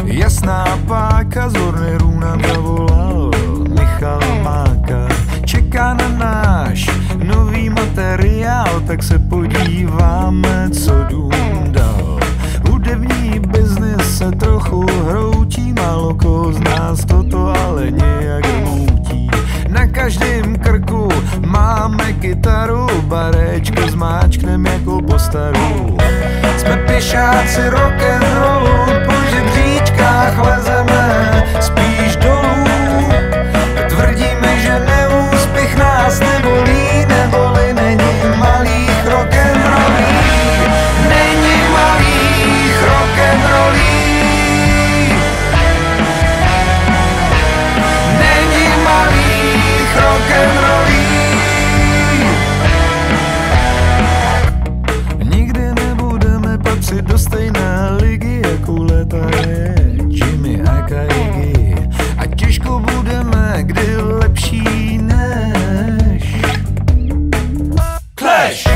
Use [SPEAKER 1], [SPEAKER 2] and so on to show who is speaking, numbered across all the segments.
[SPEAKER 1] Jasná páka, z Warnerů nám zavolal Michal Máka. Čeká na náš nový materiál, tak se podíváme, co dům dal. Hudební biznis se trochu hroutí, málo koho z nás toto ale nějak hroutí. Na každém krku máme kytaru, barečko zmáčknem jako po staru. Jsme pěšáci rock'n'rollu, po žebříčkách lezeme spíš dolů. Tvrdíme, že neúspěch nás nebolí, neboli není malých rock'n'rollí. Není malých rock'n'rollí. Není malých rock'n'rollí. Nikdy nebudeme patřit do stejné ligy, jako léta je Jimmy a Kaigi. A těžko budeme kdy lepší než Clash.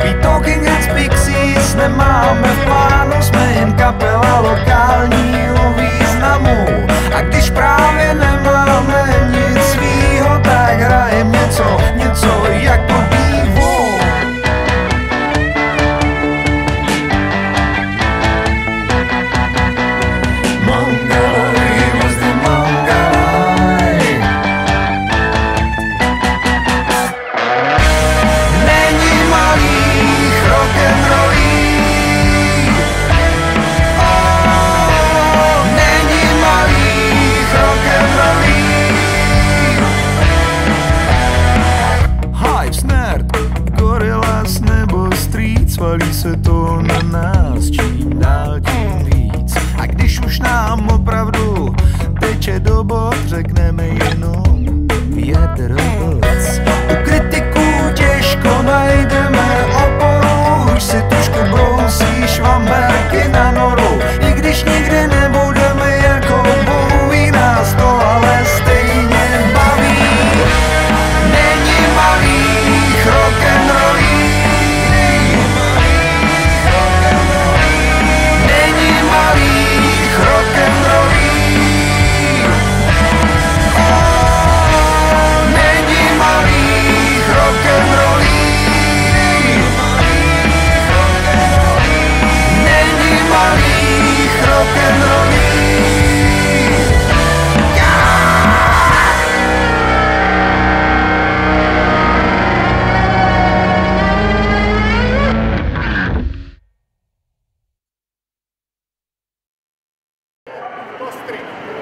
[SPEAKER 1] We Talking Heads, Pixies nemáme v plánu, jsme jen kapela lokálního významu. A když právě nemáme nic svýho, tak hrajem něco jako divo. Valí se to na nás čím dál tím víc. A když už nám opravdu teče do bod, řekneme jenom Vědroboc. U kritiků těžko najdeme oporu, už si trošku brousí švamberky na noru. I když nikdy nebudeme jako Bowie, nás to ale stejně baví. Není malých rock'n'rollí.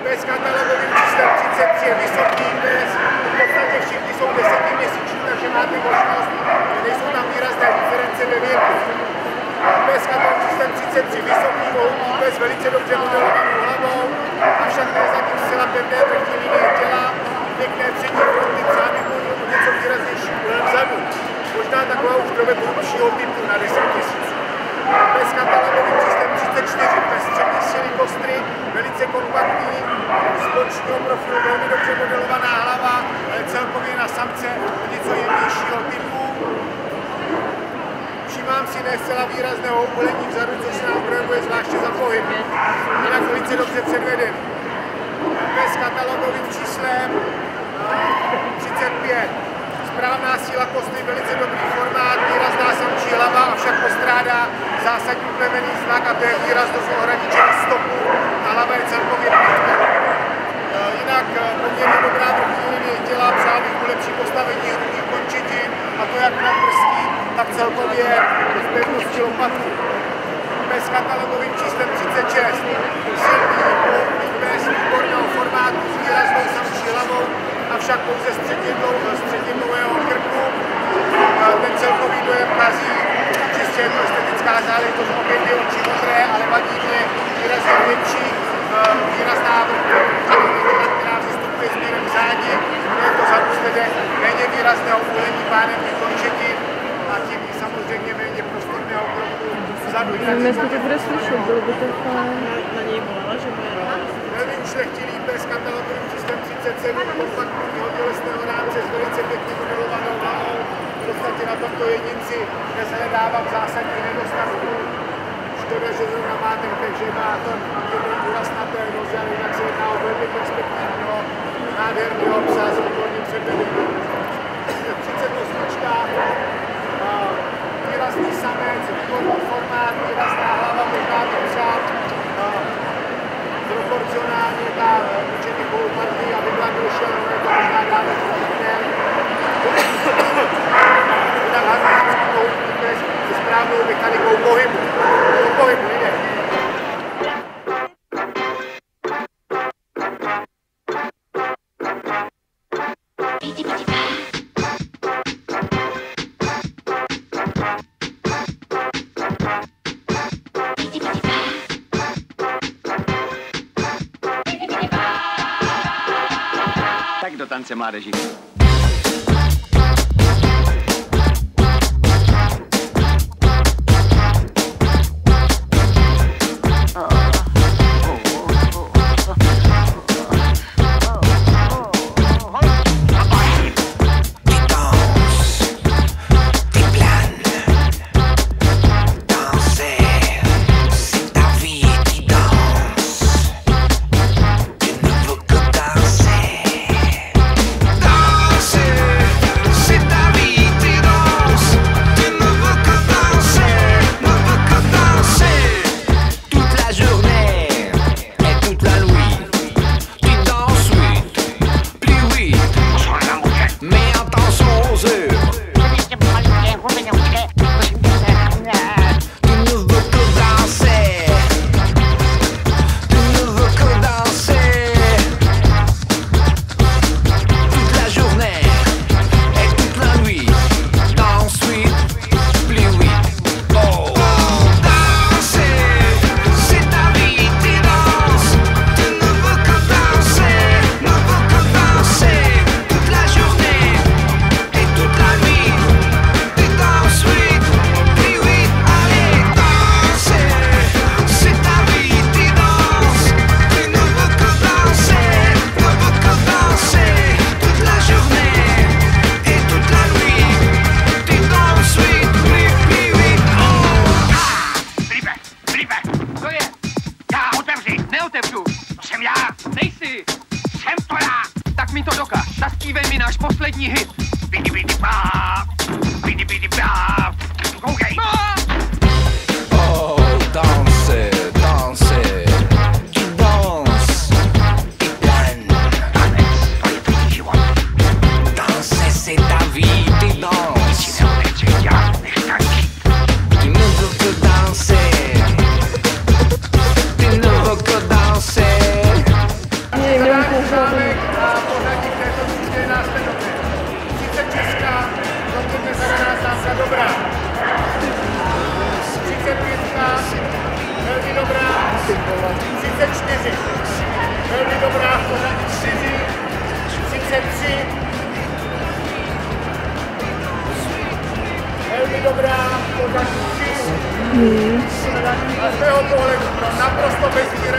[SPEAKER 2] Bez katalogovým číslem 33 je vysoký dnes, v podstatě všichni jsou 10měsíční, takže máte možnost, nejsou tam výrazné diference ve věku. Bez katalogovým číslem 33 vysoký, mohutný bez velice dobře modelovanou hlavou, avšak ne zatím zcela pevné vrchní linie těla, pěkné přední fronty, přády o něco výraznější úhlem vzadu. Možná taková už trochu hlubšího typu na 10 000. Bez katalogovým číslem 34, bez střední síly kostry, velice kompaktní, z bočního profilu velmi dobře modelovaná hlava, ale celkově na samce něco jemnějšího typu. Všímám si ne zcela výrazného uvolení vzadu, což se nám projevuje zvláště za pohyb. Jinak velice dobře předveden. Bez katalogovým číslem 35. Správná síla kostry, velice dobrý formát, výrazná samčí hlava, avšak postrádá zásadní plemenný znak, a to je výraznost ohraničení stopu. A hlava je celkově pětka. Jinak poměrně dobrá vrchní linie těla, přál bych mu lepší postavení hrudních končetin, a to jak na prstí, tak celkově v pevnosti lopatky. Bez katalogovým číslem 36. Silný pohybný bez výborného formátu s výraznou samčí hlavou, avšak pouze středně dlouhého krku. Ten celkový dojem kazí čistě jako estetická ukázali to z obě ty oči modré, ale vadí mě výrazně větší, výrazná vrchol, která přistupuje směrem k zádi, je to zadůsledek méně výrazného úhlední pádem končetin a tím samozřejmě méně prostorného kroku vzadu.
[SPEAKER 3] Nevím, jestli to bude slyšet, bylo by to fajn.
[SPEAKER 4] Na něj volala, že bude rád.
[SPEAKER 2] Velmi ušlechtilý pes katalogovým systém 37, kompaktního tělesného rámce s velice pěkně modelovanou hlavou. V podstatě na tomto jedinci nezhledávám zásadní nedostatku. Škoda, že zrovna má ten pek, že má ten důraz na té noze, ale jinak se jedná o velmi perspektivního, nádherného psa s výborným předvedením. 38, výrazný samec, výborný formát, výrazná hlava, pěkná dopřát, proporcionálně ta určitě poloparty, aby byla došel, no je to možná dále zložitém. Jinak harmonický pohybný pes se správnou mechanikou pohybu. To pohybu jde.
[SPEAKER 5] Tak do tance, mládeži.
[SPEAKER 6] Zaspívej mi náš poslední hit. Bidi bidi bá, bidi bidi bá. Koukej.
[SPEAKER 1] Oh, danse, danse, tu danses, tu planes.
[SPEAKER 6] Tanec, to je tvůj život.
[SPEAKER 1] Danser, c'est ta vie, tu danses.
[SPEAKER 6] Nic jiného nechci dělat, než tančit.
[SPEAKER 1] Tu ne veux que danser, tu ne veux que danser.
[SPEAKER 2] Pořadí v této třídě je následovné. 30 česká, rozhodně zadaná známka dobrá. 35, velmi dobrá. 34, velmi dobrá, v pořadí 4. 33, velmi dobrá, v pořadí 3. A z mého pohledu naprosto bezvýrazný